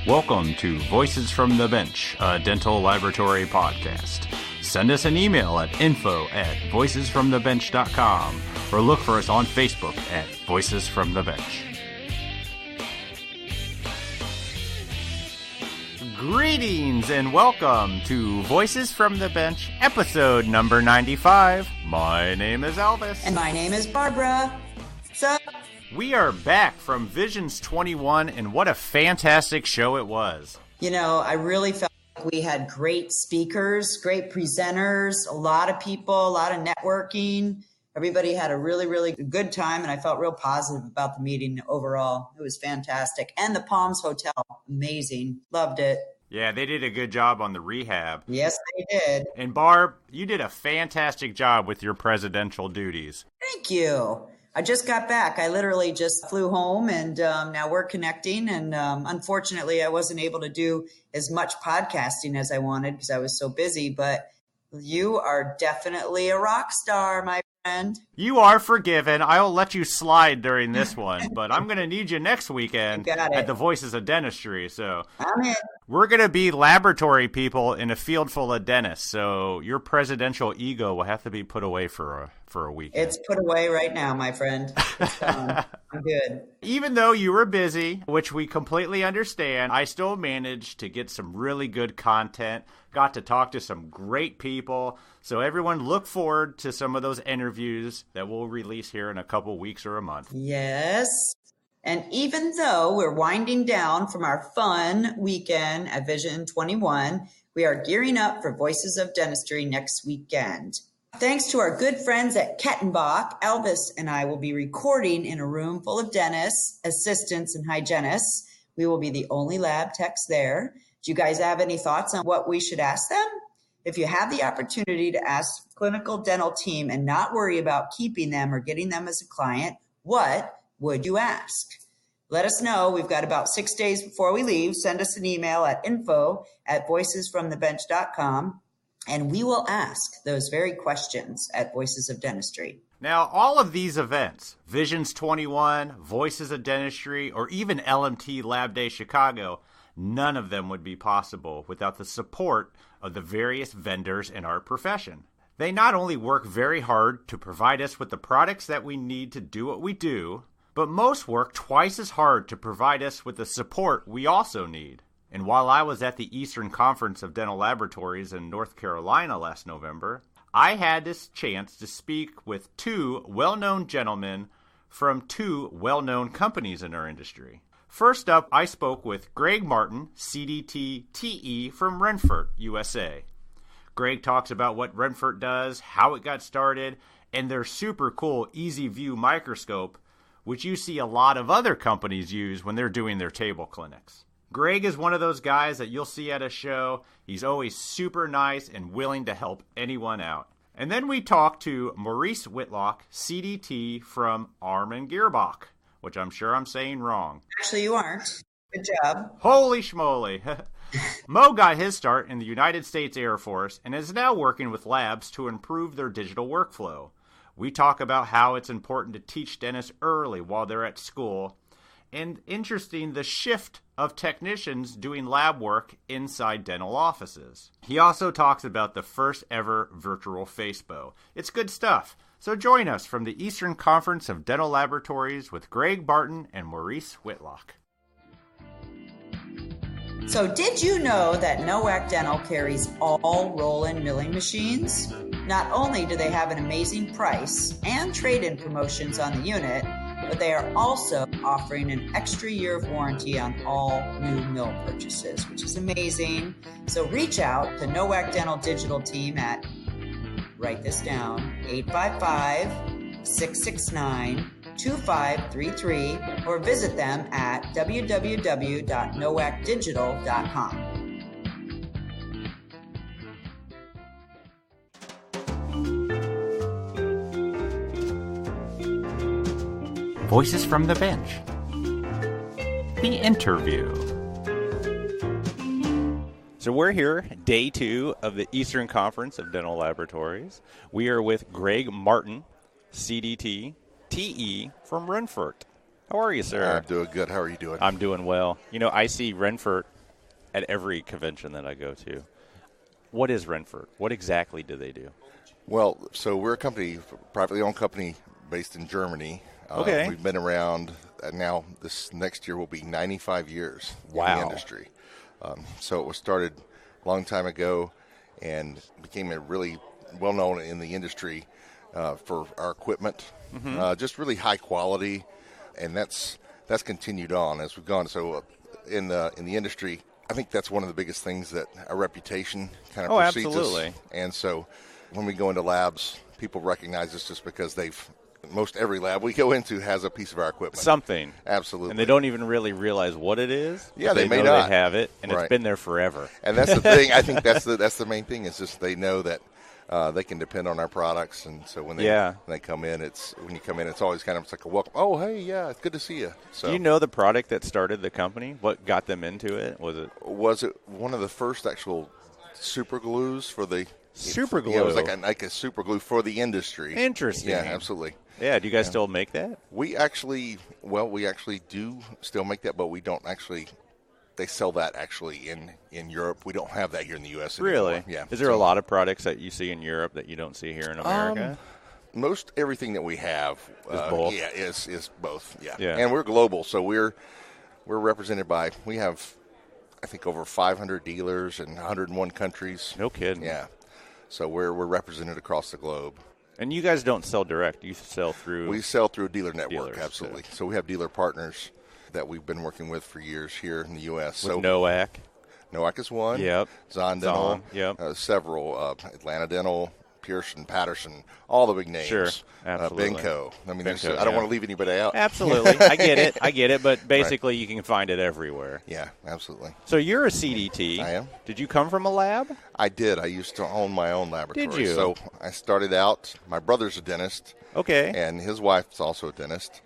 Welcome to Voices from the Bench, a dental laboratory podcast. Send us an email at info@voicesfromthebench.com or look for us on Facebook at Voices from the Bench. Greetings and welcome to Voices from the Bench, episode number 95. My name is Elvis. And my name is Barbara. So we are back from Visions 21, and what a fantastic show it was. You know, I really felt like we had great speakers, great presenters, a lot of people, a lot of networking. Everybody had a really, really good time, and I felt real positive about the meeting overall. It was fantastic. And the Palms Hotel, amazing. Loved it. Yeah, they did a good job on the rehab. Yes, they did. And Barb, you did a fantastic job with your presidential duties. Thank you. I just got back. I literally just flew home, and now we're connecting. And unfortunately, I wasn't able to do as much podcasting as I wanted because I was so busy. But you are definitely a rock star, my friend. You are forgiven. I'll let you slide during this one, but I'm going to need you next weekend at the Voices of Dentistry. So I'm in. We're going to be laboratory people in a field full of dentists. So your presidential ego will have to be put away for a weekend. It's put away right now, my friend. It's gone. I'm good. Even though you were busy, which we completely understand, I still managed to get some really good content, got to talk to some great people. So everyone look forward to some of those interviews that we'll release here in a couple weeks or a month. Yes. And even though we're winding down from our fun weekend at Vision 21, we are gearing up for Voices of Dentistry next weekend. Thanks to our good friends at Kettenbach, Elvis and I will be recording in a room full of dentists, assistants, and hygienists. We will be the only lab techs there. Do you guys have any thoughts on what we should ask them? If you have the opportunity to ask the clinical dental team and not worry about keeping them or getting them as a client, what would you ask? Let us know. We've got about 6 days before we leave. Send us an email at info@voicesfromthebench.com, and we will ask those very questions at Voices of Dentistry. Now, all of these events, Visions 21, Voices of Dentistry, or even LMT Lab Day Chicago, none of them would be possible without the support of the various vendors in our profession. They not only work very hard to provide us with the products that we need to do what we do, but most work twice as hard to provide us with the support we also need. And while I was at the Eastern Conference of Dental Laboratories in North Carolina last November, I had this chance to speak with two well-known gentlemen from two well-known companies in our industry. First up, I spoke with Greg Martin, CDT TE from Renfert, USA. Greg talks about what Renfert does, how it got started, and their super cool Easy View microscope, which you see a lot of other companies use when they're doing their table clinics. Greg is one of those guys that you'll see at a show. He's always super nice and willing to help anyone out. And then we talked to Maurice Whitlock, CDT from AmannGirrbach, which I'm sure I'm saying wrong. Actually, you aren't. Good job. Holy schmoly. Mo got his start in the United States Air Force and is now working with labs to improve their digital workflow. We talk about how it's important to teach dentists early while they're at school, and interesting, the shift of technicians doing lab work inside dental offices. He also talks about the first ever virtual FaceBow. It's good stuff. So join us from the Eastern Conference of Dental Laboratories with Greg Barton and Maurice Whitlock. So did you know that NOAC Dental carries all roll-in milling machines? Not only do they have an amazing price and trade-in promotions on the unit, but they are also offering an extra year of warranty on all new mill purchases, which is amazing. So reach out to NOAC Dental Digital Team at, write this down, 855-669-2533, or visit them at www.noacdigital.com. Voices from the Bench. The interview. So we're here, day 2 of the Eastern Conference of Dental Laboratories. We are with Greg Martin, CDT, TE from Renfert. How are you, sir? I'm doing good. How are you doing? I'm doing well. You know, I see Renfert at every convention that I go to. What is Renfert? What exactly do they do? Well, so we're a company, privately owned company based in Germany. Okay. We've been around now. This next year will be 95 years in the industry. So it was started a long time ago and became a really well-known in the industry for our equipment. Just really high quality, and that's continued on as we've gone. So in the industry, I think that's one of the biggest things, that our reputation kind of precedes absolutely. us. And so when we go into labs, people recognize us just because most every lab we go into has a piece of our equipment. Something. Absolutely. And they don't even really realize what it is. Yeah, they may know not. They have it, and Right. it's been there forever. And that's the thing. I think that's the main thing, is just they know that they can depend on our products. And so when they come in, when you come in, it's always it's like a welcome. Oh, hey, yeah, it's good to see you. So, do you know the product that started the company? What got them into it? Was it one of the first actual super glues for the super glue? Yeah, it was like a super glue for the industry. Interesting. Yeah, absolutely. Yeah, do you guys still make that? We actually do still make that, but we don't actually. They sell that actually in Europe. We don't have that here in the U.S. anymore. Really? Yeah. Is there a lot of products that you see in Europe that you don't see here in America? Most everything that we have is both. Yeah, is both. Yeah. Yeah. And we're global, so we're represented by. We have, I think, over 500 dealers in 101 countries. No kidding. Yeah. So we're represented across the globe. And you guys don't sell direct. You sell through. We sell through a dealer network. Dealers, Absolutely. So we have dealer partners that we've been working with for years here in the U.S. With so NOAC. NOAC is one. Yep. Zahn Dental. Yep. Several. Atlanta Dental, Pearson, Patterson, all the big names. Sure. Absolutely. Benco. I mean, Benco, I don't want to leave anybody out. Absolutely. I get it. But basically, you can find it everywhere. Yeah, absolutely. So you're a CDT. I am. Did you come from a lab? I did. I used to own my own laboratory. Did you? So I started out, my brother's a dentist. Okay. And his wife's also a dentist.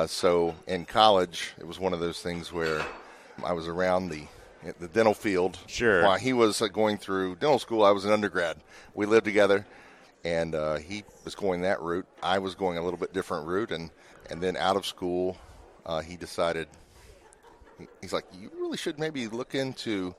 So in college, it was one of those things where I was around the dental field. Sure. While he was going through dental school, I was an undergrad. We lived together, and he was going that route. I was going a little bit different route, and then out of school, he decided, he's like, you really should maybe look into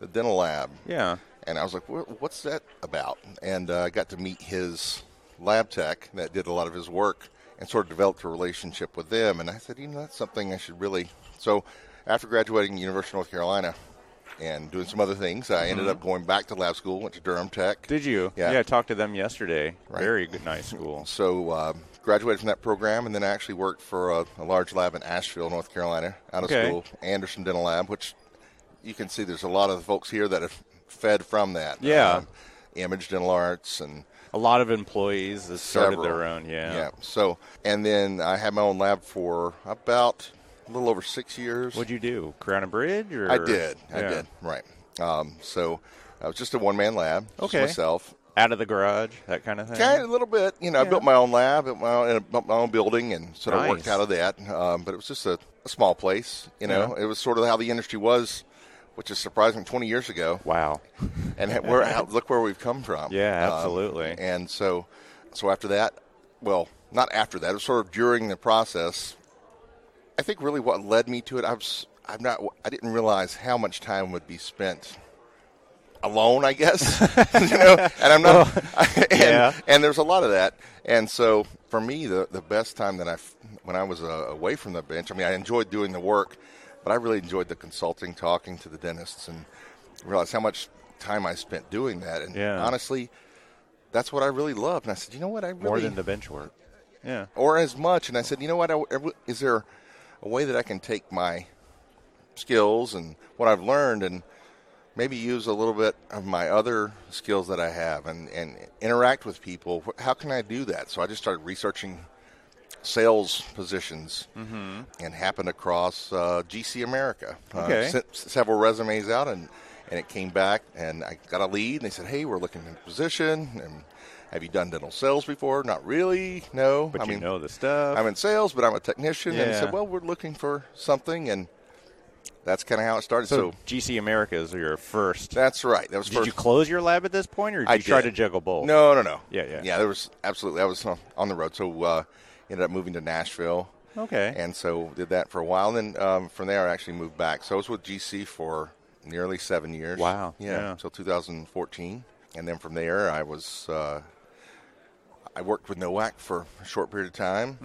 the dental lab. Yeah. And I was like, what's that about? And I got to meet his lab tech that did a lot of his work, and sort of developed a relationship with them. And I said, that's something I should really. So after graduating University of North Carolina and doing some other things, I ended up going back to lab school, went to Durham Tech. Did you? Yeah. I talked to them yesterday. Right. Very good, nice school. So graduated from that program, and then I actually worked for a large lab in Asheville, North Carolina, out of school, Anderson Dental Lab, which you can see there's a lot of folks here that have fed from that. Yeah. Image Dental Arts and a lot of employees that started their own, Yeah. So, and then I had my own lab for about a little over 6 years. What'd you do? Crown and Bridge? Or? I did. Right. So I was just a one-man lab. Okay. Just myself. Out of the garage, that kind of thing? Kind of a little bit. I built my own lab, built my own building, and sort of worked out of that. But it was just a small place. It was sort of how the industry was, which is surprising 20 years ago. Wow. And look where we've come from. Yeah, absolutely. And so after that, well, not after that, it was sort of during the process. I think really what led me to it, I didn't realize how much time would be spent alone, I guess. And I'm not, and there's a lot of that. And so for me, the best time when I was away from the bench, I enjoyed doing the work, but I really enjoyed the consulting, talking to the dentists, and realized how much time I spent doing that. And honestly, that's what I really loved. And I said, more than the bench work. Yeah. Or as much. And I said, is there a way that I can take my skills and what I've learned and maybe use a little bit of my other skills that I have and interact with people? How can I do that? So I just started researching sales positions and happened across GC America. Sent several resumes out, and it came back, and I got a lead, and they said, hey, we're looking at a position, and have you done dental sales before? Not really, no. But you know the stuff. I'm in sales, but I'm a technician. And they said, well, we're looking for something, and that's kind of how it started. So GC America is your first. That's right. That was Did you close your lab at this point, or did you try to juggle both? No. Yeah, there was absolutely. I was on the road, so ended up moving to Nashville. Okay. And so did that for a while, and then from there I actually moved back. So I was with GC for nearly 7 years. Wow. Yeah. Until 2014. And then from there, I worked with NOAC for a short period of time.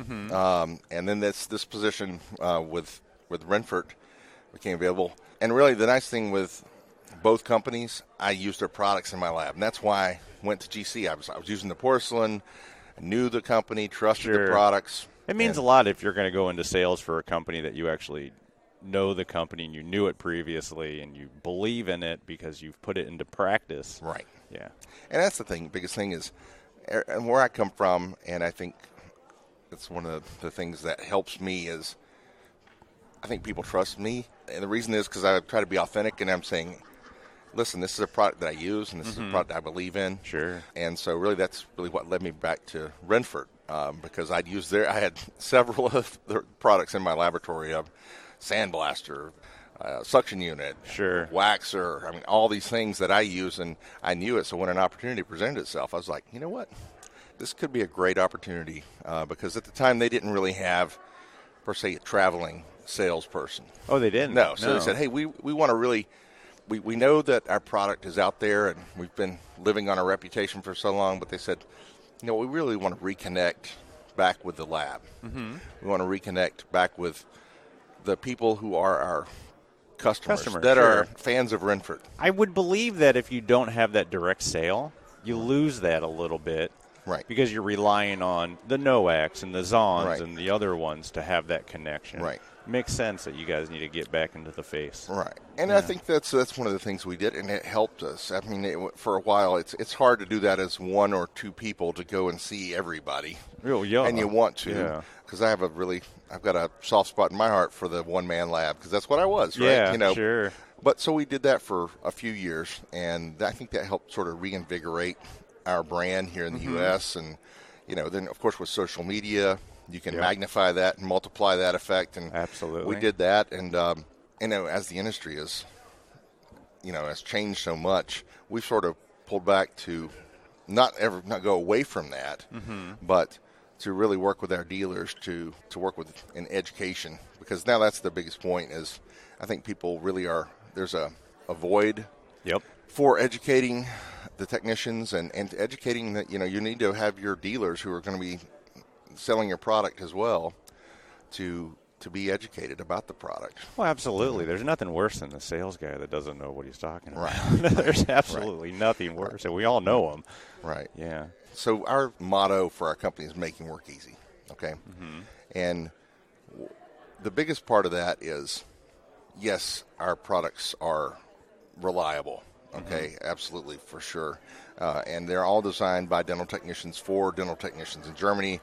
And then this position with Renfert became available. And really the nice thing with both companies, I used their products in my lab. And that's why I went to GC. I was using the porcelain, knew the company, trusted the products. It means a lot if you're going to go into sales for a company that you actually know the company and you knew it previously and you believe in it because you've put it into practice. Right. Yeah. And that's the thing. Biggest thing is, and where I come from, and I think that's one of the things that helps me is I think people trust me. And the reason is because I try to be authentic, and I'm saying, listen, this is a product that I use, and this is a product I believe in. Sure. And so really that's really what led me back to Renfert, because I had several of the products in my laboratory, sandblaster, suction unit, waxer, I mean, all these things that I use, and I knew it. So when an opportunity presented itself, I was like, you know what? This could be a great opportunity, because at the time they didn't really have, per se, a traveling salesperson. Oh, they didn't? No. So they said, hey, we want to really, we know that our product is out there, and we've been living on our reputation for so long, but they said, you know, we really want to reconnect back with the lab. We want to reconnect back with the people who are our customers that are fans of Renfert. I would believe that if you don't have that direct sale, you lose that a little bit. Right. Because you're relying on the NOACs and the Zons and the other ones to have that connection. Right. Makes sense that you guys need to get back into the face. Right. And I think that's one of the things we did, and it helped us. I mean, for a while, it's hard to do that as one or two people to go and see everybody. And you want to, because I've got a soft spot in my heart for the one-man lab, because that's what I was, right? Yeah, sure. But so we did that for a few years, and I think that helped sort of reinvigorate our brand here in the U.S. And, then, of course, with social media, you can magnify that and multiply that effect. And absolutely, we did that. And, as the industry has changed so much, we've sort of pulled back to not go away from that, but to really work with our dealers to work with in education, because now that's the biggest point is I think people really there's a void for educating the technicians and educating that, you need to have your dealers who are going to be selling your product as well to be educated about the product. Well, absolutely. There's nothing worse than the sales guy that doesn't know what he's talking about. Right. There's absolutely nothing worse, and we all know him. Right. Yeah. So our motto for our company is making work easy, okay? And the biggest part of that is, yes, our products are reliable, okay? Absolutely, for sure. And they're all designed by dental technicians for dental technicians in Germany.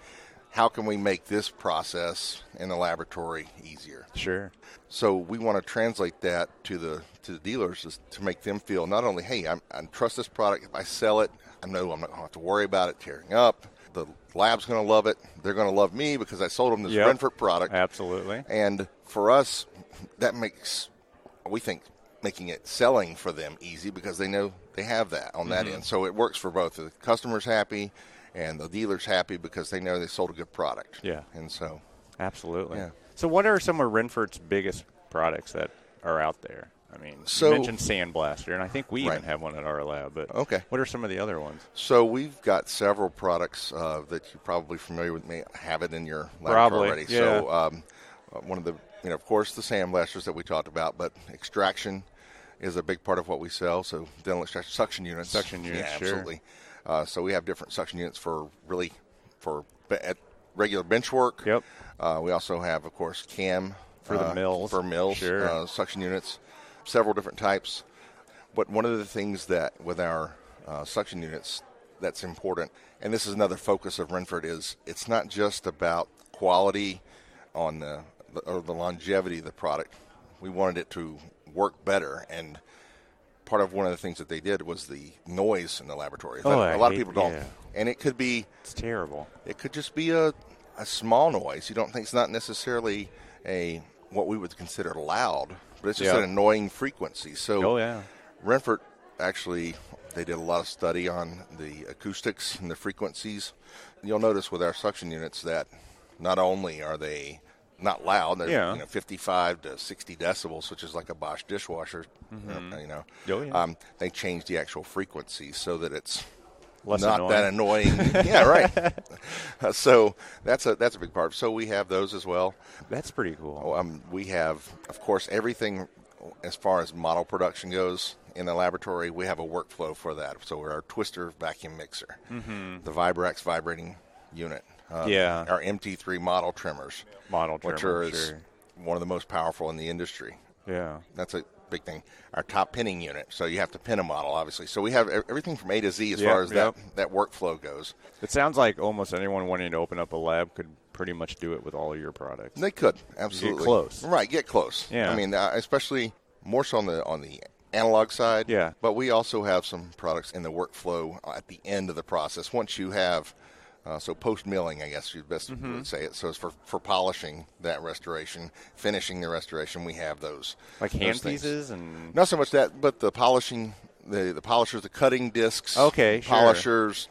How can we make this process in the laboratory easier? Sure. So we want to translate that to the dealers to make them feel not only, hey, I trust this product. If I sell it, I know I'm not going to have to worry about it tearing up. The lab's going to love it. They're going to love me because I sold them this Renfert product. Absolutely. And for us, that makes, we think, making it selling for them easy because they know they have that on that end. So it works for both. The customer's happy and the dealer's happy because they know they sold a good product. Yeah. And so. Absolutely. Yeah. So what are some of Renfert's biggest products that are out there? I mean, you mentioned Sandblaster, and I think we even have one at our lab. But what are some of the other ones? So we've got several products that you're probably familiar with. May have it in your lab already. Yeah. So one of the, of course, the Sandblasters that we talked about, but extraction is a big part of what we sell. So dental extraction, suction units. Suction units, yeah, sure. Absolutely. So we have different suction units for at regular bench work. Yep. We also have, of course, CAM for the mills. For mills, sure. Suction units, several different types. But one of the things that with our suction units that's important, and this is another focus of Renfert, is it's not just about quality on the longevity of the product. We wanted it to work better, and part of one of the things that they did was the noise in the laboratory. A lot of people don't. Yeah. And it could be... It's terrible. It could just be a small noise. You don't think it's not necessarily what we would consider loud, but it's just an annoying frequency. So Renfert actually, they did a lot of study on the acoustics and the frequencies. You'll notice with our suction units that not only are they not loud. They're Yeah. 55 to 60 decibels, which is like a Bosch dishwasher. Oh, yeah. They changed the actual frequency so that it's Less not annoying. that annoying. Yeah, right. So that's a big part. So we have those as well. That's pretty cool. We have, of course, everything as far as model production goes in the laboratory. We have a workflow for that. So we're our twister vacuum mixer, the Vibrax vibrating unit, our MT3 model trimmers, which are one of the most powerful in the industry. Yeah. That's a big thing. Our top pinning unit, so you have to pin a model, obviously. So we have everything from A to Z as far as that workflow goes. It sounds like almost anyone wanting to open up a lab could pretty much do it with all of your products. They could, absolutely. Get close. Right, get close. Yeah. I mean, especially more so on the analog side. Yeah. But we also have some products in the workflow at the end of the process. Once you have, so post-milling, I guess you best would say it. So it's for polishing that restoration, finishing the restoration, we have those. Like those hand things. pieces? And Not so much that, but the polishing, the polishers, the cutting discs. Okay, sure. Polishers,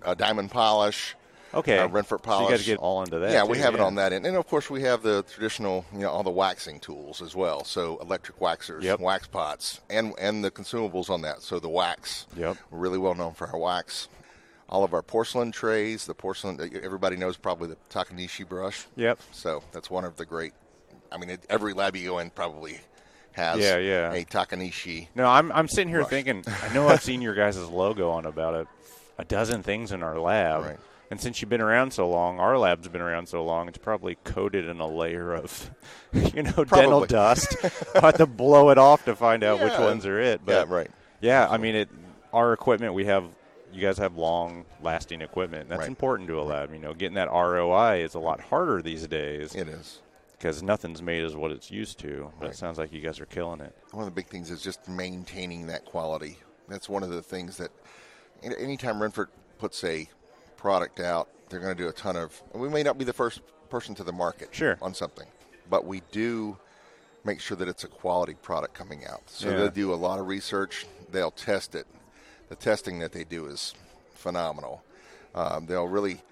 a diamond polish. Okay. Renfert polish. So you guys get all into that. Yeah, too, we have it on that end. And, of course, we have the traditional, all the waxing tools as well. So electric waxers, wax pots, and the consumables on that. So the wax. Yep. We're really well known for our wax. All of our porcelain trays, the porcelain, everybody knows probably the Takanishi brush. Yep. So that's one of the great, every lab you go in probably has Yeah. a Takanishi. No, I'm sitting here brush. thinking, I know I've seen your guys' logo on about a dozen things in our lab. Right. And since you've been around so long, our lab's been around so long, it's probably coated in a layer of, dental dust. I'll have to blow it off to find out which ones are it. But yeah, right. Yeah, our equipment, you guys have long-lasting equipment. That's Right. important to a lab. Getting that ROI is a lot harder these days. It is. Because nothing's made as what it's used to. But Right. it sounds like you guys are killing it. One of the big things is just maintaining that quality. That's one of the things that anytime Renfert puts a product out, they're going to do a ton of. We may not be the first person to the market on something, but we do make sure that it's a quality product coming out. So they'll do a lot of research. They'll test it. The testing that they do is phenomenal. They'll really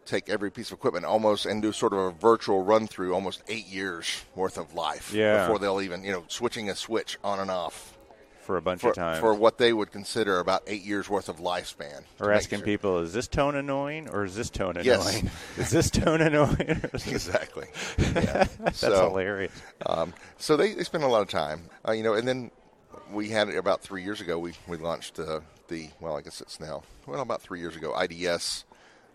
take every piece of equipment almost and do sort of a virtual run through almost 8 years worth of life before they'll even, switching a switch on and off. For a bunch of times. For what they would consider about 8 years worth of lifespan. Or asking people, is this tone annoying or is this tone annoying? Yes. Is this tone annoying? Exactly. Yeah. That's hilarious. So they spend a lot of time. And then we had it about 3 years ago. We launched I guess it's now, about 3 years ago, IDS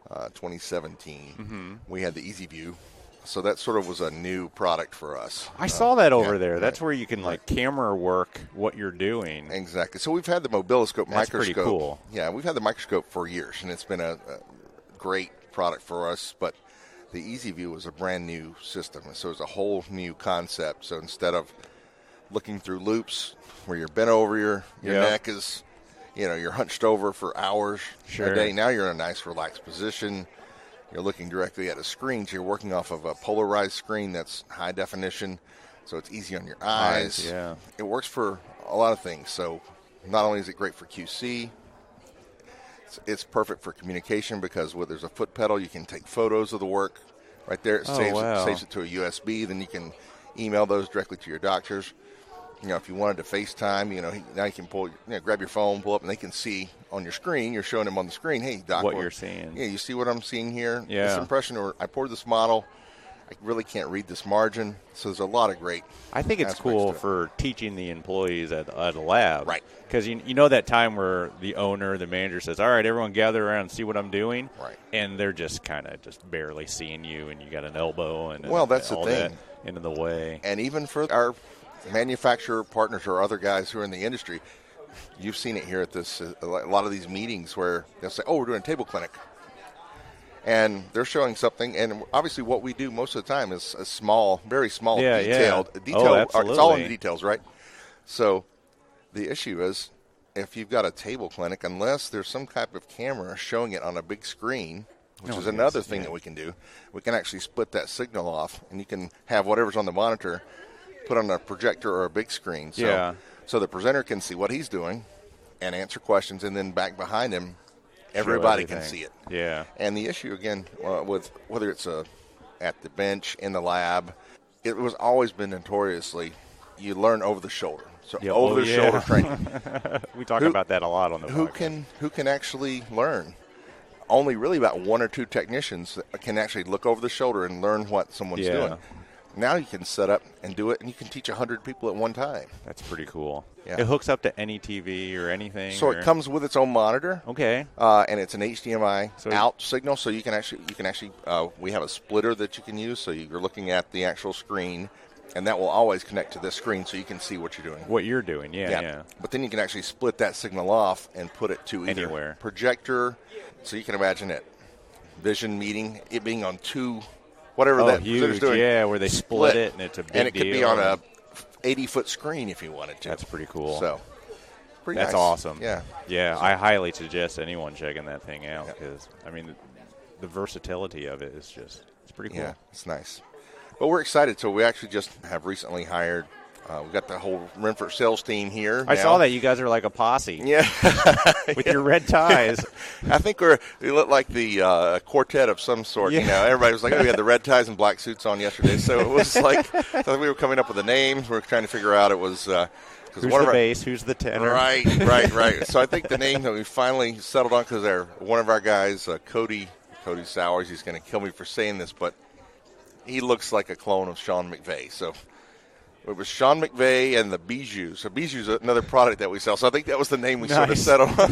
2017. Mm-hmm. We had the Easy View. So that sort of was a new product for us. I saw that over there. That's where you can camera work what you're doing. Exactly. So we've had the mobiloscope microscope. That's pretty cool. Yeah, we've had the microscope for years, and it's been a great product for us. But the Easy View was a brand new system, so it's a whole new concept. So instead of looking through loops where you're bent over, your neck is, you're hunched over for hours a day. Now you're in a nice, relaxed position. You're looking directly at a screen, so you're working off of a polarized screen that's high definition, so it's easy on your eyes. Yeah. It works for a lot of things. So not only is it great for QC, it's perfect for communication because there's a foot pedal. You can take photos of the work right there. It saves it to a USB. Then you can email those directly to your doctors. If you wanted to FaceTime, now you can grab your phone, pull up, and they can see on your screen. You're showing them on the screen, hey, doc, what you're seeing. Yeah, you see what I'm seeing here? Yeah. This impression, or I poured this model. I really can't read this margin. So there's a lot of great I think it's cool for teaching the employees at a lab. Right. Because you know that time where the owner, the manager says, all right, everyone gather around and see what I'm doing. Right. And they're just kind of just barely seeing you, and you got an elbow and that's all the thing. that into the way. And even for our manufacturer partners or other guys who are in the industry, you've seen it here at this a lot of these meetings where they'll say, we're doing a table clinic. And they're showing something, and obviously what we do most of the time is a small, very small, detailed. Absolutely. It's all in the details, right? So the issue is if you've got a table clinic, unless there's some type of camera showing it on a big screen, which is another thing that we can do, we can actually split that signal off, and you can have whatever's on the monitor put on a projector or a big screen. So the presenter can see what he's doing and answer questions, and then back behind him, everybody can see it. Yeah. And the issue, again, with whether it's a at the bench, in the lab. It was always been notoriously, you learn over the shoulder. So over the shoulder training. We talk about that a lot on the podcast. Who can actually learn? Only really about one or two technicians that can actually look over the shoulder and learn what someone's doing. Now you can set up and do it, and you can teach 100 people at one time. That's pretty cool. Yeah. It hooks up to any TV or anything. So it comes with its own monitor. Okay. And it's an HDMI out signal, so you can actually we have a splitter that you can use, so you're looking at the actual screen, and that will always connect to this screen, so you can see what you're doing. What you're doing, yeah. But then you can actually split that signal off and put it to either anywhere projector. So you can imagine it, vision meeting, it being on two. Whatever that huge, doing, where they split it, and it's a big deal. And it could be on a 80-foot screen if you wanted to. That's pretty cool. So, that's nice. Awesome. Yeah. So. I highly suggest anyone checking that thing out because, the versatility of it is it's pretty cool. Yeah, it's nice. But we're excited. So we actually just have recently hired. We've got the whole Renfert sales team here. I saw that you guys are like a posse. Yeah. With your red ties. I think we look like the quartet of some sort. Yeah. Everybody was like, we had the red ties and black suits on yesterday. So it was like, we were coming up with the names. We were trying to figure out it was. Who's the bass? Who's the tenor? Right. So I think the name that we finally settled on, because one of our guys, Cody Sowers, he's going to kill me for saying this, but he looks like a clone of Sean McVay. So it was Sean McVay and the Bijou. So Bijou's another product that we sell. So I think that was the name we sort of settled on.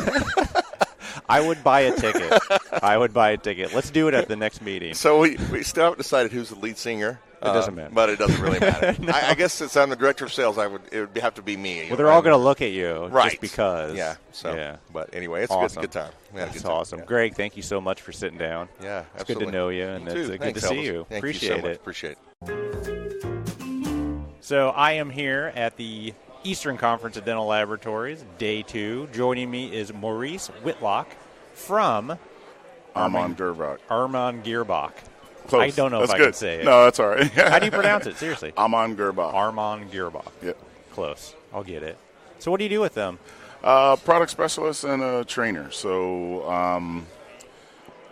I would buy a ticket. Let's do it at the next meeting. So we still haven't decided who's the lead singer. It doesn't matter. But it doesn't really matter. No. I guess since I'm the director of sales, it would have to be me. Well, they're all going to look at you just because. Yeah. So, But anyway, it's awesome. a good time. That's awesome. Yeah. Greg, thank you so much for sitting down. Yeah, it's good to know you, and it's good to see you. Appreciate it. Appreciate it. So I am here at the Eastern Conference of Dental Laboratories, Day 2. Joining me is Maurice Whitlock from AmannGirrbach. AmannGirrbach. Close. I don't know if I can say it. No, that's all right. How do you pronounce it? Seriously. AmannGirrbach. AmannGirrbach. Yep. Close. I'll get it. So what do you do with them? Product specialist and a trainer. So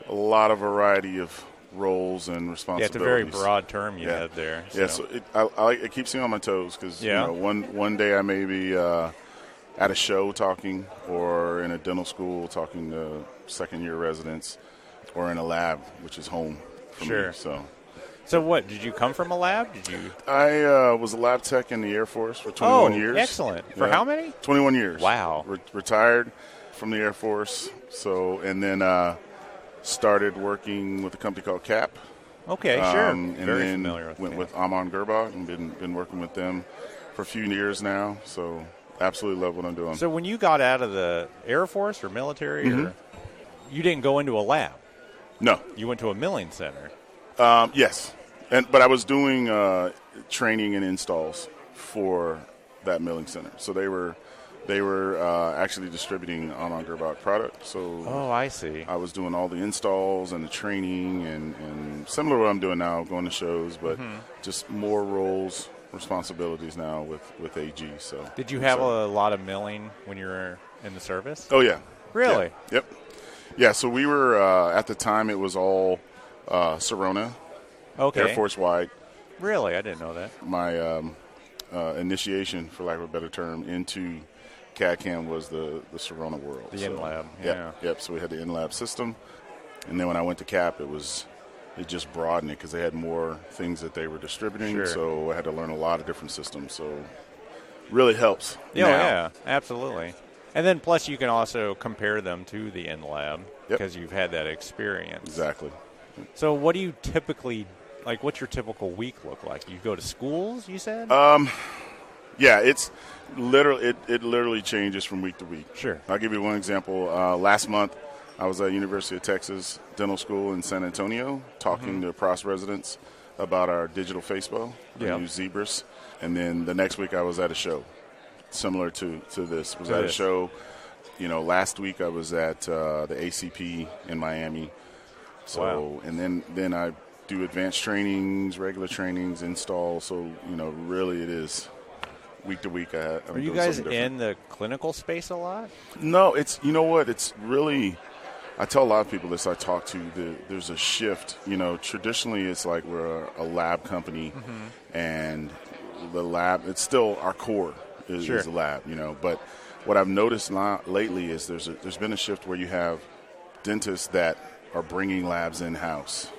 a lot of variety of roles and responsibilities. Yeah, it's a very broad term you have there. So. Yeah, so it keeps me on my toes because one day I may be at a show talking, or in a dental school talking to second-year residents, or in a lab, which is home for me. So what, did you come from a lab? I was a lab tech in the Air Force for 21 years. Excellent. For how many? 21 years. Wow. Retired from the Air Force, and then started working with a company called CAP. Okay, sure. And Very then familiar with went CAP. with AmannGirrbach and been working with them for a few years now. So absolutely love what I'm doing. So when you got out of the Air Force or military, or you didn't go into a lab? No. You went to a milling center? Yes. But I was doing training and installs for that milling center. So they were actually distributing AmannGirrbach product. So I see. I was doing all the installs and the training and similar to what I'm doing now, going to shows, but just more roles, responsibilities now with AG. So did you have a lot of milling when you were in the service? Oh yeah. Really? Yeah. Yep. Yeah. So we were at the time it was all Serona. Okay. Air Force wide. Really, I didn't know that. My initiation, for lack of a better term, into CAD/CAM was the Serona world. The in-lab. Yep. So we had the in-lab system, and then when I went to CAP, it just broadened it because they had more things that they were distributing. Sure. So I had to learn a lot of different systems. So really helps. Yeah, absolutely. And then plus you can also compare them to the in-lab because you've had that experience. Exactly. So what do you typically, what's your typical week look like? You go to schools, you said? Yeah, it's literally, it literally changes from week to week. Sure. I'll give you one example. Last month, I was at University of Texas Dental School in San Antonio talking to PROS residents about our digital FaceBow, the new Zebras. And then the next week I was at a show similar to this. Was at a show, last week I was at the ACP in Miami. So, and then I do advanced trainings, regular trainings, install. So, really it is week to week. Are you guys in the clinical space a lot? No, it's, it's really I tell a lot of people this I talk to, there's a shift. Traditionally it's like we're a lab company, and the lab, it's still our core is the lab, But what I've noticed lately is there's been a shift where you have dentists that are bringing labs in-house.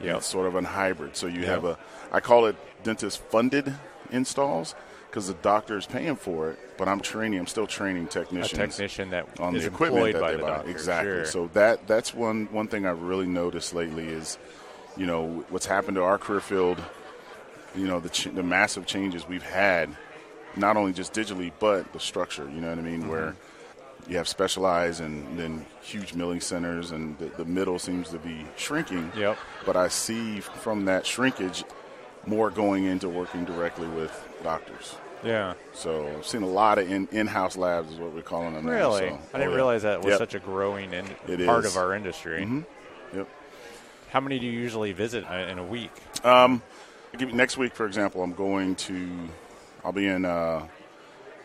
Yep. It's sort of a hybrid. So you have I call it dentist-funded installs, because the doctor is paying for it, but I'm still training technicians. A technician that on is the equipment employed that by they the buy. doctor. Exactly. Sure. So that's one thing I've really noticed lately is, what's happened to our career field, the massive changes we've had, not only just digitally, but the structure, you know what I mean, where you have specialized and then huge milling centers, and the middle seems to be shrinking. Yep. But I see from that shrinkage more going into working directly with doctors. Yeah. So I've seen a lot of in-house labs is what we're calling them now. Really? So, I didn't realize that was such a growing part of our industry. Yep. How many do you usually visit in a week? Next week, for example, I'll be in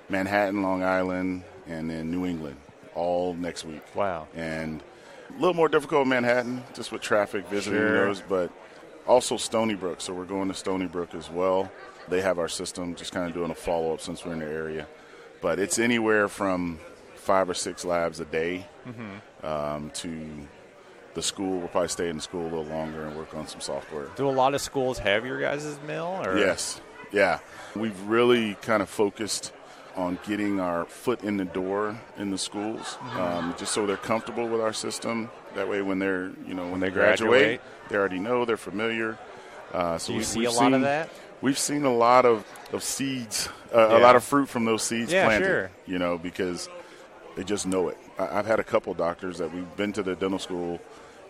Manhattan, Long Island, and then New England all next week. Wow. And a little more difficult in Manhattan, just with traffic visiting those, but also Stony Brook. So we're going to Stony Brook as well. They have our system, just kind of doing a follow-up since we're in the area. But it's anywhere from 5 or 6 labs a day to the school. We'll probably stay in the school a little longer and work on some software. Do a lot of schools have your guys' mill? Or? Yes. Yeah. We've really kind of focused on getting our foot in the door in the schools, just so they're comfortable with our system. That way when they're, when they graduate, they already know, they're familiar. So do you see a lot of that? We've seen a lot of seeds, a lot of fruit from those seeds planted, because they just know it. I've had a couple doctors that we've been to the dental school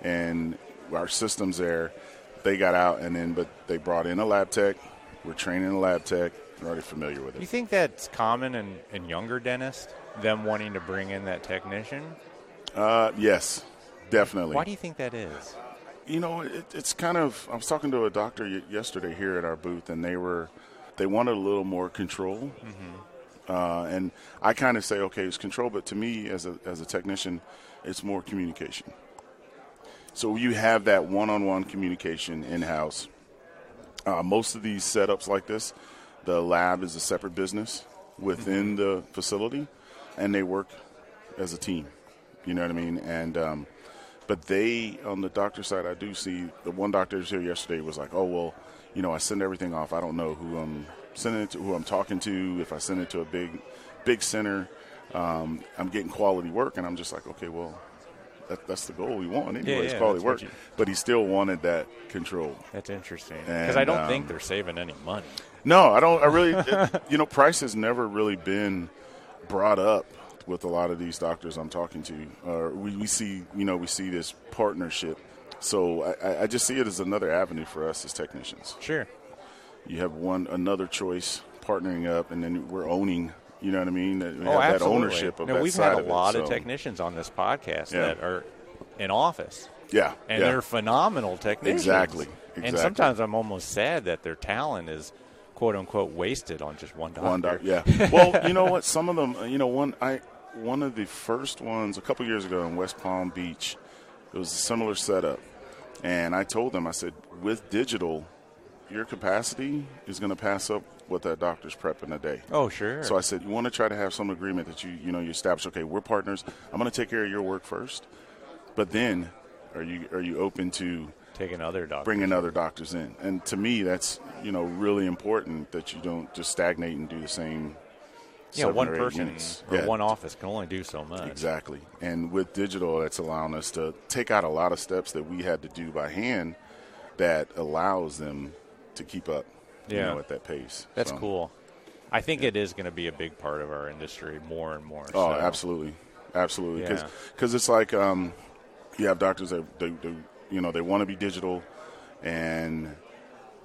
and our system's there. They got out but they brought in a lab tech. We're training a lab tech. They're already familiar with it. You think that's common in younger dentists, them wanting to bring in that technician? Yes, definitely. Why do you think that is? It's kind of, I was talking to a doctor yesterday here at our booth, and they wanted a little more control. And I kind of say, okay, it's control, but to me as a technician, it's more communication. So you have that one-on-one communication in-house. Most of these setups like this, the lab is a separate business within the facility, and they work as a team. You know what I mean? And but they, on the doctor side, I do see the one doctor who was here yesterday was like, oh, well, I send everything off. I don't know who I'm sending it to, who I'm talking to. If I send it to a big center, I'm getting quality work. And I'm just like, okay, well, that's the goal we want anyways, quality work. But he still wanted that control. That's interesting. Because I don't think they're saving any money. No, I don't. I really, price has never really been brought up with a lot of these doctors I'm talking to. We see this partnership. So I just see it as another avenue for us as technicians. Sure. You have another choice partnering up, and then we're owning. You know what I mean? We have absolutely. That ownership of that we've side had a lot of of technicians on this podcast that are in office. Yeah. And they're phenomenal technicians. Exactly. And sometimes I'm almost sad that their talent is, quote unquote, wasted on just one doctor. One doctor, yeah. Well, you know what? Some of them, one of the first ones a couple years ago in West Palm Beach, it was a similar setup. And I told them, I said, with digital, your capacity is going to pass up what that doctor's prepping a day. Oh, sure. So I said, you want to try to have some agreement that you establish, okay, we're partners. I'm going to take care of your work first. But then are you open to bringing other doctors in? And to me, that's, really important that you don't just stagnate and do the same. Yeah, one person minutes. or one office can only do so much. Exactly. And with digital, that's allowing us to take out a lot of steps that we had to do by hand that allows them to keep up at that pace. That's cool. I think it is going to be a big part of our industry more and more. Oh, absolutely. Absolutely. Because it's like you have doctors that they want to be digital, and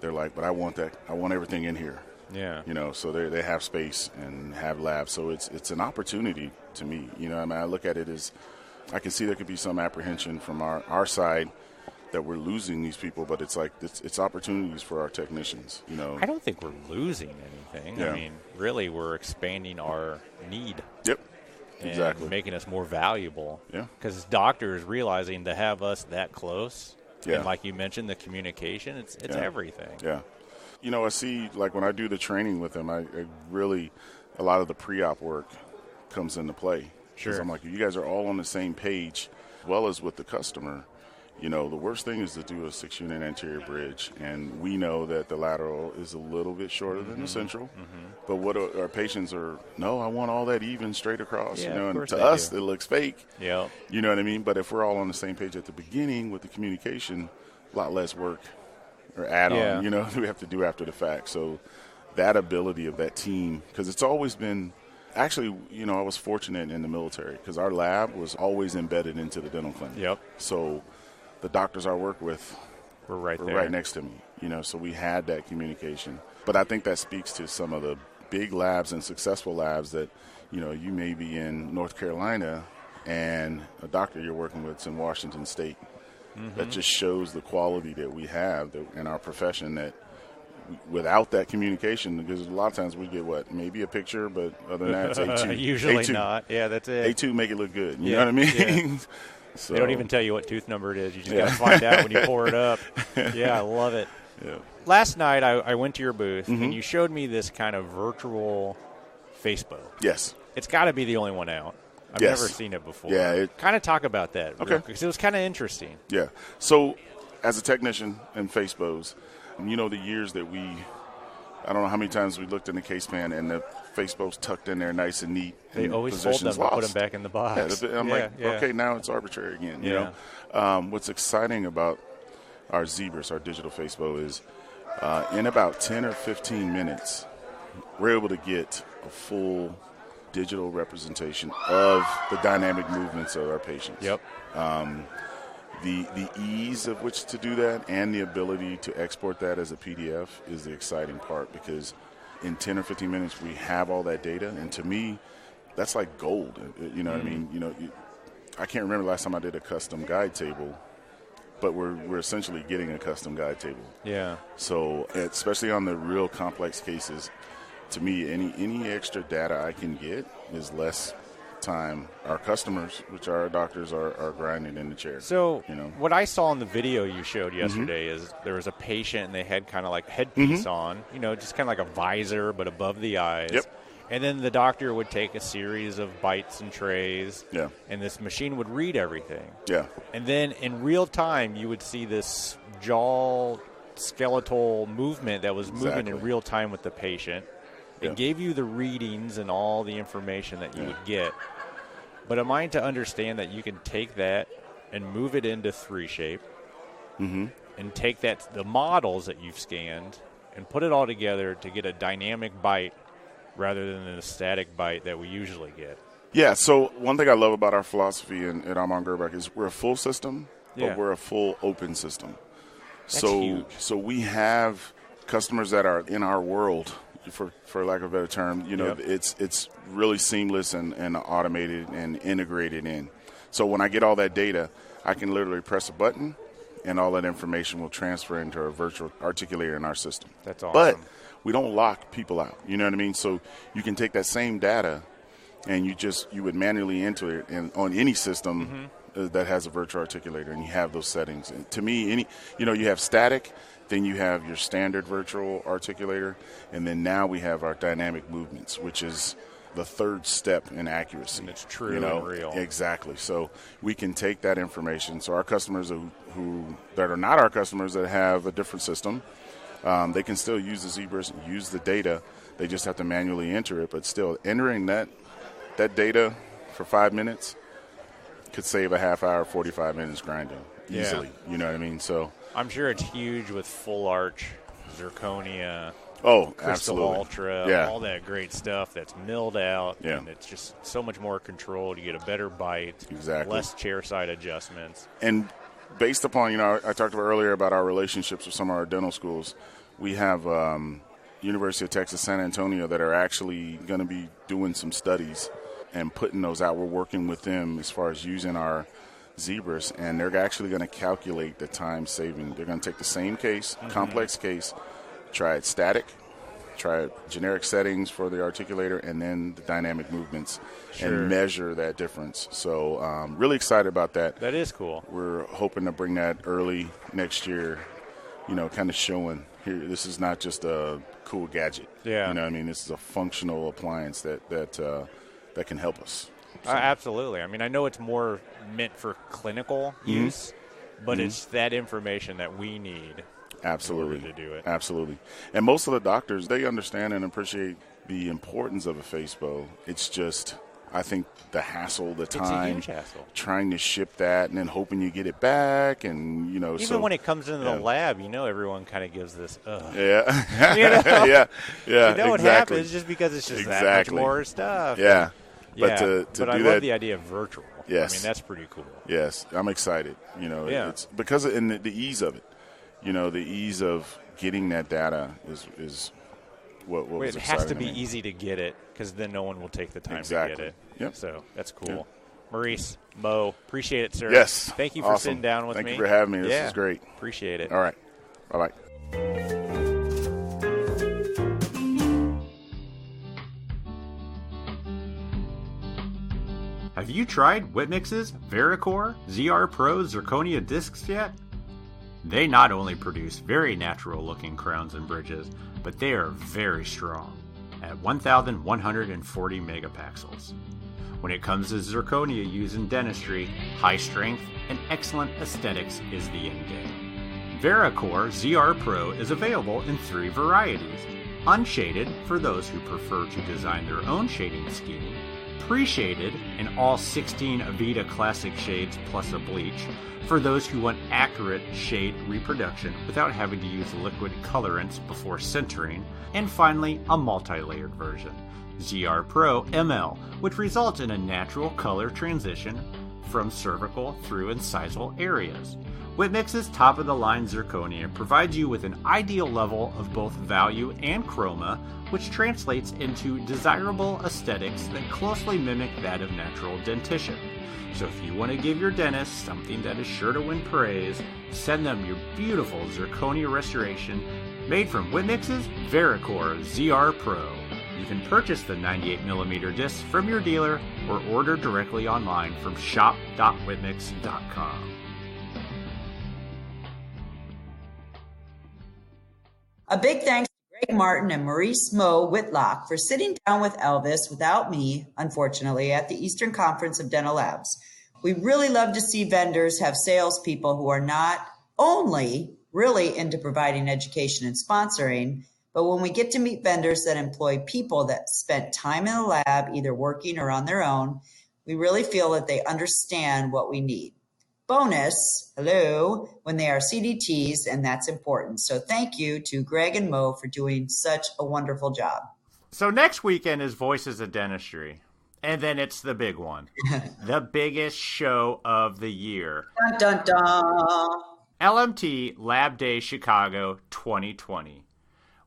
they're like, but I want that. I want everything in here. Yeah. So they have space and have labs. So it's an opportunity to me. I look at it as I can see there could be some apprehension from our side that we're losing these people, but it's like it's opportunities for our technicians. I don't think we're losing anything. Yeah. I mean, really, we're expanding our need. Yep. and making us more valuable. Yeah. Because doctors realizing to have us that close, Yeah. and like you mentioned, the communication, it's everything. Yeah. You know, I see, like, when I do the training with them, I really, a lot of the pre-op work comes into play. Sure. 'Cause I'm like, you guys are all on the same page, as well as with the customer. You know, the worst thing is to do a 6-unit anterior bridge, and we know that the lateral is a little bit shorter than the central. But what our patients are, no, I want all that even straight across. Yeah, you know, of and course to they us, do. it looks fake. Yeah. You know what I mean? But if we're all on the same page at the beginning with the communication, a lot less work or add-on, you know, we have to do after the fact. So that ability of that team, because it's always been, actually, you know, I was fortunate in the military because our lab was always embedded into the dental clinic. Yep. So the doctors I work with We're right were there. right next to me, you know, so we had that communication. But I think that speaks to some of the big labs and successful labs that, you know, you may be in North Carolina and a doctor you're working with is in Washington State. That just shows the quality that we have in our profession, that without that communication, because a lot of times we get maybe a picture, but other than that, it's A2. Usually A2. not. Yeah, that's it. A2 make it look good. You know what I mean? Yeah. So, They don't even tell you what tooth number it is. You just got to find out when you pour it up. Yeah, I love it. Yeah. Last night I went to your booth, and you showed me this kind of virtual Facebook. Yes. It's got to be the only one out. I've Yes. never seen it before. Yeah, kind of talk about that. Okay. Because it was kind of interesting. Yeah. So as a technician in FaceBows, you know, the years that I don't know how many times we looked in the case pan and the FaceBows tucked in there nice and neat. They and always fold them positions and put lost. them back in the box. Yeah, I'm okay, now it's arbitrary again. You know, what's exciting about our Zebras, our digital FaceBow, is in about 10 or 15 minutes, we're able to get a full digital representation of the dynamic movements of our patients. Yep. The ease of which to do that and the ability to export that as a PDF is the exciting part, because in 10 or 15 minutes we have all that data, and to me that's like gold. You know what I mean? You know, I can't remember the last time I did a custom guide table, but we're essentially getting a custom guide table. Yeah. So especially on the real complex cases, to me any extra data I can get is less time our customers, which are our doctors, are grinding in the chair. So you know, what I saw in the video you showed yesterday is there was a patient and they had kind of like headpiece on, you know, just kind of like a visor but above the eyes. Yep. And then the doctor would take a series of bites and trays. Yeah. And this machine would read everything. Yeah. And then in real time you would see this jaw skeletal movement that was moving in real time with the patient. It gave you the readings and all the information that you would get. But am I to understand that you can take that and move it into 3Shape and take the models that you've scanned and put it all together to get a dynamic bite rather than a static bite that we usually get? Yeah, so one thing I love about our philosophy at AmannGirrbach is we're a full system, but we're a full open system. That's huge. So we have customers that are in our world, for lack of a better term, you know, it's really seamless and automated and integrated in. So when I get all that data, I can literally press a button and all that information will transfer into a virtual articulator in our system. That's awesome. But we don't lock people out. You know what I mean? So you can take that same data and you would manually enter it on any system that has a virtual articulator, and you have those settings. And to me, you have static, then you have your standard virtual articulator, and then now we have our dynamic movements, which is the third step in accuracy. And it's true and real. Exactly. So we can take that information. So our customers who that are not our customers that have a different system, they can still use the Zebras, use the data. They just have to manually enter it. But still, entering that data for 5 minutes could save a half hour, 45 minutes grinding easily. You know what I mean? So I'm sure it's huge with full arch, zirconia, crystal absolutely. Ultra, Yeah. all that great stuff that's milled out. Yeah. And it's just so much more controlled. You get a better bite, Exactly. less chair side adjustments. And based upon, I talked about earlier about our relationships with some of our dental schools. We have University of Texas, San Antonio that are actually going to be doing some studies and putting those out. We're working with them as far as using our Zebras, and they're actually going to calculate the time saving. They're going to take the same case, complex case, try it static, try generic settings for the articulator and then the dynamic movements and measure that difference. So really excited about that. That is cool. We're hoping to bring that early next year, kind of showing here this is not just a cool gadget. Yeah. You know what I mean? This is a functional appliance that can help us. So. Absolutely. I mean, I know it's more meant for clinical use, but it's that information that we need. Absolutely. To do it. Absolutely. And most of the doctors, they understand and appreciate the importance of a face bow. It's just, I think, the hassle, the time. It's a huge hassle. Trying to ship that and then hoping you get it back. And, Even when it comes into the lab, everyone kind of gives this, Yeah. Yeah. Exactly. What happens just because it's just that much more stuff. Yeah. But to but I do love that, the idea of virtual. Yes. I mean, that's pretty cool. Yes. I'm excited. It's because of the ease of it. The ease of getting that data is what was exciting. It has to be easy to get it because then no one will take the time to get it. Yep. So that's cool. Yep. Maurice, Mo, appreciate it, sir. Yes. Thank you for sitting down with me. Thank you for having me. This is great. Appreciate it. All right. Bye-bye. Have you tried Whitmix's Vericore ZR Pro Zirconia discs yet? They not only produce very natural-looking crowns and bridges, but they are very strong at 1,140 megapixels. When it comes to zirconia used in dentistry, high strength and excellent aesthetics is the end game. Vericore ZR Pro is available in 3 varieties: unshaded for those who prefer to design their own shading scheme, pre-shaded in all 16 Avita classic shades plus a bleach for those who want accurate shade reproduction without having to use liquid colorants before sintering, and finally a multi-layered version, ZR Pro ML, which results in a natural color transition from cervical through incisal areas. Whitmix's top-of-the-line zirconia provides you with an ideal level of both value and chroma, which translates into desirable aesthetics that closely mimic that of natural dentition. So if you want to give your dentist something that is sure to win praise, send them your beautiful zirconia restoration made from Whitmix's Vericore ZR Pro. You can purchase the 98mm discs from your dealer or order directly online from shop.whitmix.com. A big thanks to Greg Martin and Maurice Whitlock for sitting down with Elvis without me, unfortunately, at the Eastern Conference of Dental Labs. We really love to see vendors have salespeople who are not only really into providing education and sponsoring, but when we get to meet vendors that employ people that spent time in the lab, either working or on their own, we really feel that they understand what we need. Bonus, when they are CDTs, and that's important. So thank you to Greg and Mo for doing such a wonderful job. So next weekend is Voices of Dentistry, and then it's the big one, the biggest show of the year. Dun, dun, dun. LMT Lab Day Chicago 2020.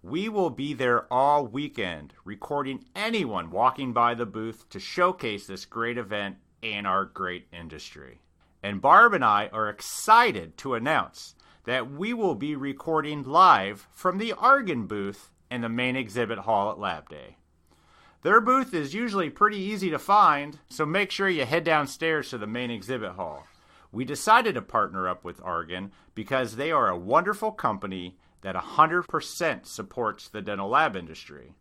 We will be there all weekend, recording anyone walking by the booth to showcase this great event and our great industry. And Barb and I are excited to announce that we will be recording live from the Argon booth in the main exhibit hall at Lab Day. Their booth is usually pretty easy to find, so make sure you head downstairs to the main exhibit hall. We decided to partner up with Argon because they are a wonderful company that 100% supports the dental lab industry.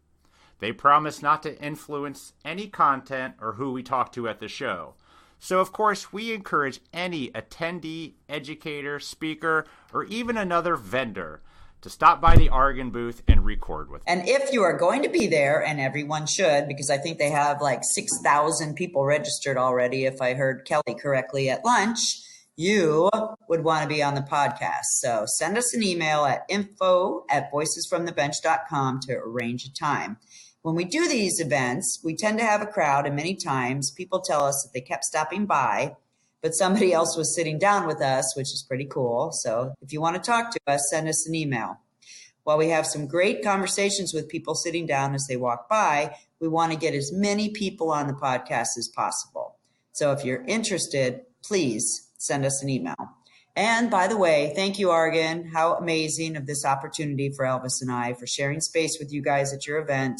They promise not to influence any content or who we talk to at the show. So, of course, we encourage any attendee, educator, speaker, or even another vendor to stop by the Argon booth and record with them. And if you are going to be there, and everyone should, because I think they have like 6,000 people registered already, if I heard Kelly correctly at lunch, you would want to be on the podcast. So send us an email at info@voicesfromthebench.com to arrange a time. When we do these events, we tend to have a crowd, and many times people tell us that they kept stopping by, but somebody else was sitting down with us, which is pretty cool. So if you want to talk to us, send us an email. While we have some great conversations with people sitting down as they walk by, we want to get as many people on the podcast as possible. So if you're interested, please send us an email. And by the way, thank you, Argan. How amazing of this opportunity for Elvis and I for sharing space with you guys at your event.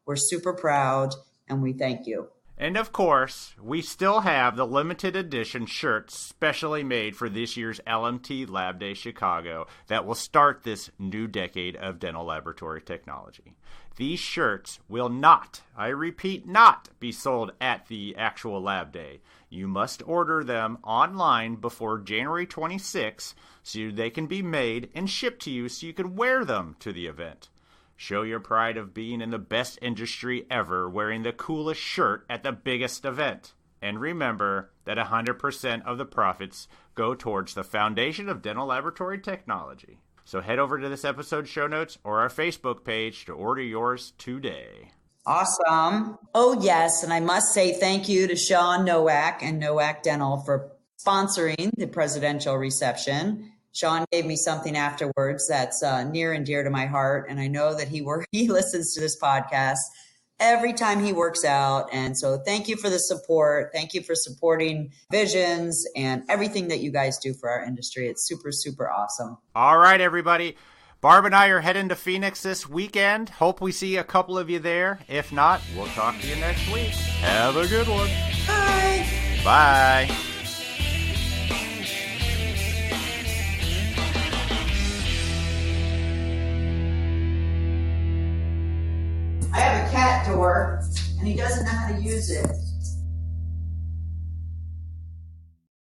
We're super proud, and we thank you. And of course, we still have the limited edition shirts specially made for this year's LMT Lab Day Chicago that will start this new decade of dental laboratory technology. These shirts will not, I repeat, not be sold at the actual lab day. You must order them online before January 26th so they can be made and shipped to you so you can wear them to the event. Show your pride of being in the best industry ever, wearing the coolest shirt at the biggest event. And remember that 100% of the profits go towards the Foundation of Dental Laboratory Technology. So head over to this episode's show notes or our Facebook page to order yours today. Awesome. Oh, yes. And I must say thank you to Sean Nowak and Nowak Dental for sponsoring the presidential reception. Sean gave me something afterwards that's near and dear to my heart. And I know that he listens to this podcast every time he works out. And so thank you for the support. Thank you for supporting Visions and everything that you guys do for our industry. It's super, super awesome. All right, everybody. Barb and I are heading to Phoenix this weekend. Hope we see a couple of you there. If not, we'll talk to you next week. Have a good one. Bye. Bye. I have a cat door, and he doesn't know how to use it.